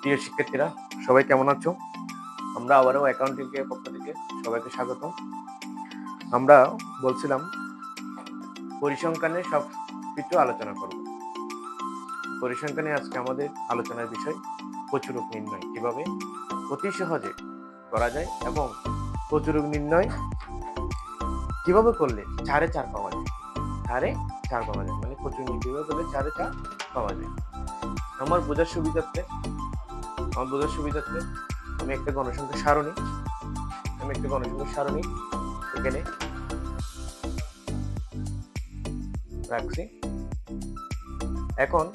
প্রিয় শিক্ষার্থীরা, সবাই কেমন আছো? আমরা আবারও অ্যাকাউন্টিং এর পক্ষ থেকে সবাইকে স্বাগতম। আমরা বলছিলাম পরিসংখ্যানে সবকিছু আলোচনা করব। পরিসংখ্যানে আজকে আমাদের আলোচনার বিষয় প্রচুরক নির্ণয় কিভাবে অতি সহজে করা যায় এবং প্রচুরক নির্ণয় কিভাবে করলে 4/4 পাওয়া যায়। 4/4 পাওয়া যায় মানে প্রচুরক কিভাবে করলে 4/4 পাওয়া যায়। আমার বোঝার সুবিধার্থে আমি একটা গণসংখ্যা সারণী এখানে রাখছি। এখন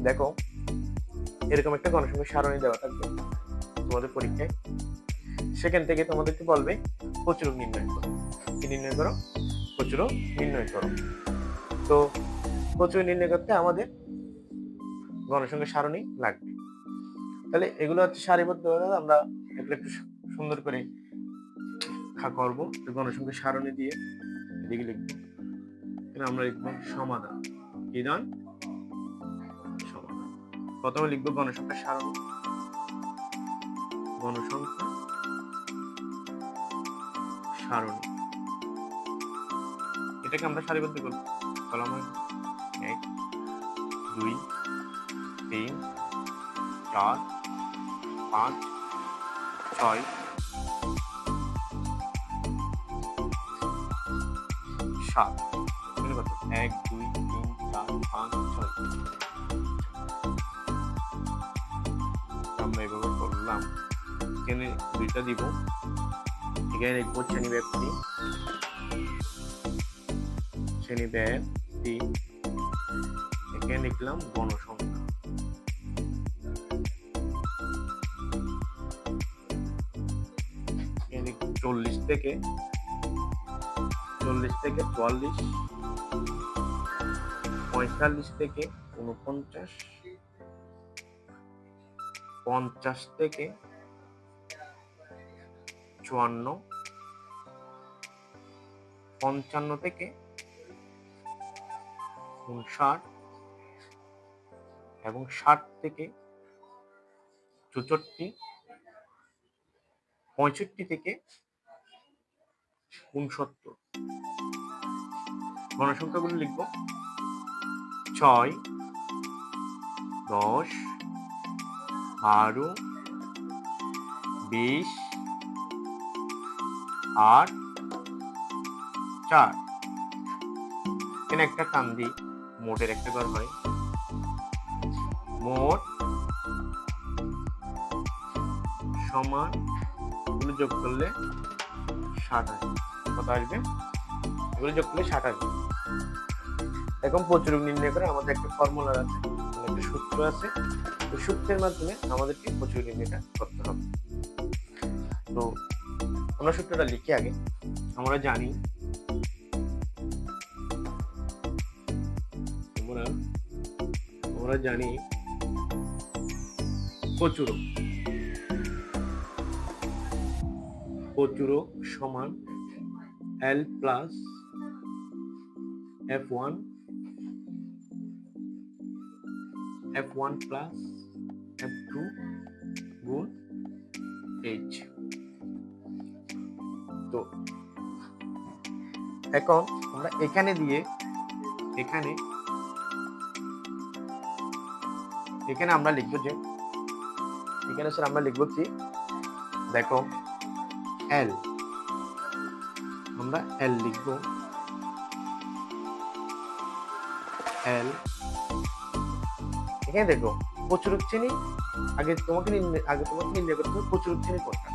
দেখো, এরকম একটা গণসংখ্যা সারণী দেওয়া থাকবে তোমাদের পরীক্ষায়। সেখান থেকে তোমাদেরকে বলবে প্রচুরক নির্ণয় করো। কি নির্ণয় করো? প্রচুরক নির্ণয় করো। তো প্রচুরক নির্ণয় করতে আমাদের গণসংখ্যা সারণী লাগবে। তাহলে এগুলো হচ্ছে সারিবদ্ধভাবে আমরা এগুলো একটু সুন্দর করে করবো। গণসংখ্যা সারণী দিয়ে এদিকে লিখবো। আমরা লিখবো সমাধান। কি দান? সমাধান। প্রথমে লিখবো গণসংখ্যা সারণী। গণসংখ্যা সারণী এটাকে আমরা সারিবদ্ধ করব। কলাম 1 2 3 4 5 6 7 কত? 1 2 3 4 5 6 আমরা এভাবে করলাম। এখানে দুইটা দিব। এখানে লিখবো শ্রেণী ব্যক্তি, শ্রেণী ব্যক্তি। এখানে লিখলাম গণসংখ্যা। এখানে 40 থেকে 44, 45 থেকে 49, 50 থেকে 54, 55 থেকে 59 এবং 60 থেকে 64, 65 থেকে 69। গণসংখ্যাগুলো লিখব 6, 10, 12, 20, 8, 4। এখানে একটা টান দিই, মোটের একটা ঘর হয়। মোট সমান এগুলো যোগ করলে 60 আসবে। কত আসবে? এগুলো যোগ করলে 60 আসবে। এখন প্রচুরক নির্ণয় করে আমাদের একটা ফর্মুলা আছে, একটা সূত্র আছে। ওই সূত্রের মাধ্যমে আমাদেরকে প্রচুরক নির্ণয়টা করতে হবে। তো আমরা সূত্রটা লিখি আগে। আমরা জানি প্রচুরক সমান L plus F1 plus F2 গুণ H। তো এখন আমরা এখানে আমরা লিখবো যে এখানে স্যার আমরা লিখবো কি, দেখো L, আমরা L লিখবো। L এখানে দেখো প্রচুরক শ্রেণী আগে তোমাকে নির্ণয় করতে হবে প্রচুরক শ্রেণী কোনটা।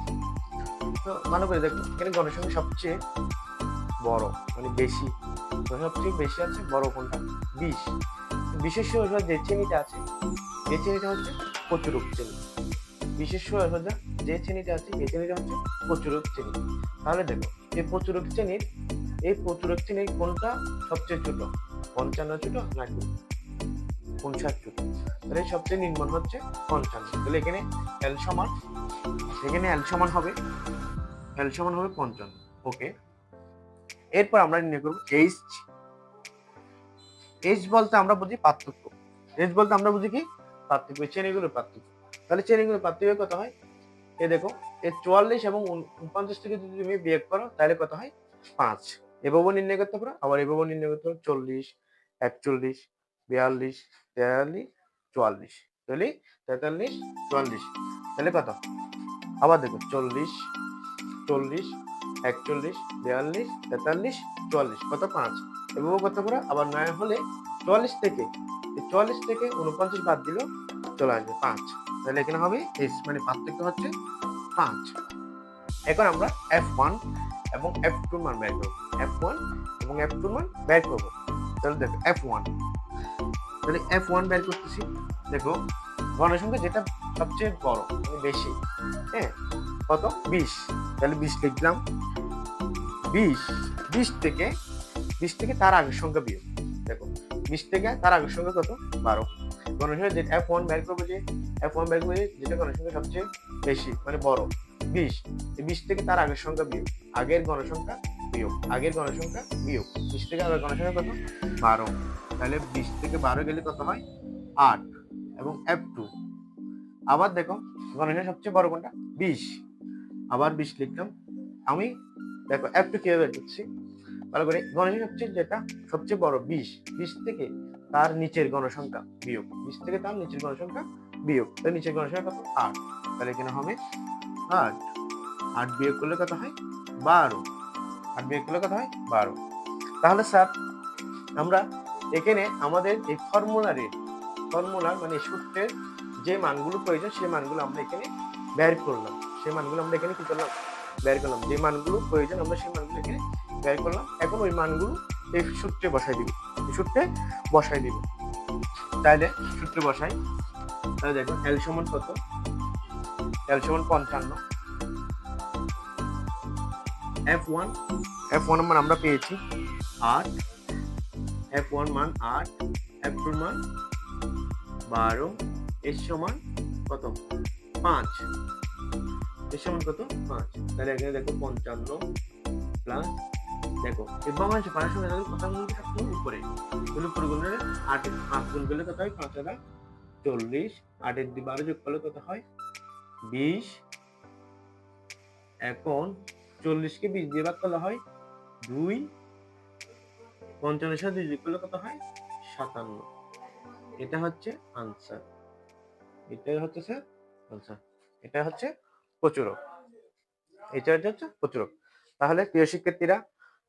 তো ভালো করে দেখো, এখানে গণসংখ্যা সবচেয়ে বড় মানে বেশি, সবচেয়ে বেশি আছে বড় কোনটা? 20। বিশেষ যে শ্রেণীটা আছে এই শ্রেণীটা হচ্ছে প্রচুরক শ্রেণী। বিশেষ যে শ্রেণীটা আছে এই শ্রেণীটা হচ্ছে প্রচুরক শ্রেণী। তাহলে দেখো এই প্রচুরক শ্রেণীর কোনটা সবচেয়ে ছোট? 55 ছোট নাকি 59 ছোট? তাহলে সবচেয়ে নিম্ন হচ্ছে 55। তাহলে এখানে L সমান হবে 55। ওকে, এরপর আমরা নির্ণয় করব H বলতে আমরা বুঝি পার্থক্য। H বলতে আমরা বুঝি কি? পার্থক্য, শ্রেণীগুলোর পার্থক্য। তাহলে শ্রেণীগুলো পার্থক্য কত হয়? এ দেখো, এই 44 এবং 49 থেকে যদি তুমি বিয়োগ করো তাহলে কত হয়? 5। এভাবেও নির্ণয় করতে পারো, আবার এভাবেও নির্ণয় করতে পারো। 40, 41, 42, 43, 44। তাহলে 43, 44। তাহলে কত? আবার দেখো 40, 40, 41, 42, 43, 44। কত? 5। এভাবেও করতে পারো, আবার নয় হলে 44 থেকে 49 বাদ দিলেও চলে আসবে 5। তাহলে এখানে হবে এস, মানে পার্থক্য হচ্ছে 5। এখন আমরা F1 এবং F2 মান বের করব। F1 এবং F2 মান বের করব। তাহলে দেখো F1, তাহলে F1 বের করতেছি। দেখো গণসংখ্যা যেটা সবচেয়ে বড়, মানে বেশি, হ্যাঁ, কত? 20। তাহলে 20 লিখলাম। 20 থেকে তার আগের সংখ্যা বিয়োগ। দেখো 20 থেকে তার আগের সংখ্যা কত? 12। গণসংখ্যা যে F1 বের করবো, যেটা গণসংখ্যা সবচেয়ে বেশি, মানে বড়, 20। এই 20 থেকে তার আগের সংখ্যা বিয়োগ, আগের গণসংখ্যা বিয়োগ, 20 থেকে আগের গণসংখ্যা কত? 12। তাহলে 20 থেকে 12 গেলে কত হয়? 8। এবং F2, আবার দেখো গণসংখ্যা সবচেয়ে বড় কোনটা? 20। আবার 20 লিখলাম আমি। দেখো F2 কিভাবে বের করছি ভালো করে। গণসংখ্যা যেটা সবচেয়ে বড় 20 থেকে তার নিচের গণসংখ্যা বিয়োগ, 20 থেকে তার নিচের গণসংখ্যা বিয়োগ। তার নিচের গণসংখ্যা কত? 8। তাহলে এখানে হবে 8। 8 বিয়োগ করলে কত হয়? 12। 8 বিয়োগ করলে কত হয়? 12। তাহলে স্যার আমরা এখানে আমাদের এই ফর্মুলার মানে সূত্রের যে মানগুলো প্রয়োজন সেই মানগুলো আমরা এখানে বের করলাম। সেই মানগুলো আমরা এখানে কি করলাম? বের করলাম। যে মানগুলো প্রয়োজন আমরা সেই মানগুলো এখানে বের করলাম। এখন ওই মানগুলো এই সূত্রে বসাই দিব। তাহলে সূত্রে বসাই। তাহলে দেখো L সমান কত? L সমান 55। F1 এর মান আমরা পেয়েছি 8। F1 মান 8, F2 মান 12, এর সমান কত? 5। এর সমান কত? 5। তাহলে এখানে দেখো 55 প্লাস, দেখো এই বাম পাশের সঙ্গে তাদের কথা বলতে সবসময় উপরে, উপরে গুণলে 8 এর 5 গুণ করলে কত হয়? 5 দ্বারা 40। 8 এর 12 যোগ করলে কত হয়? 20। এখন 40 কে 20 দিয়ে ভাগ করলে হয় 2। 55 এর সাথে 2 যোগ করলে কত হয়? 57। এটা হচ্ছে আনসার। এটা হচ্ছে প্রচুরক। তাহলে প্রিয় শিক্ষার্থীরা,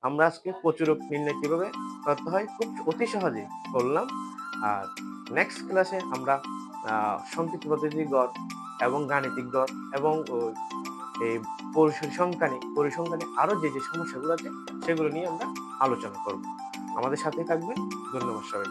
আমরা আজকে প্রচুরক নির্ণয় কিভাবে করতে হয় খুব অতি সহজে করলাম। আর নেক্সট ক্লাসে আমরা সংক্ষিপ্ত পদ্ধতির গড় এবং গাণিতিক গড় এবং এই পরিসংখ্যানে আরো যে সমস্যাগুলো আছে সেগুলো নিয়ে আমরা আলোচনা করব। আমাদের সাথে থাকবেন। ধন্যবাদ সবাই।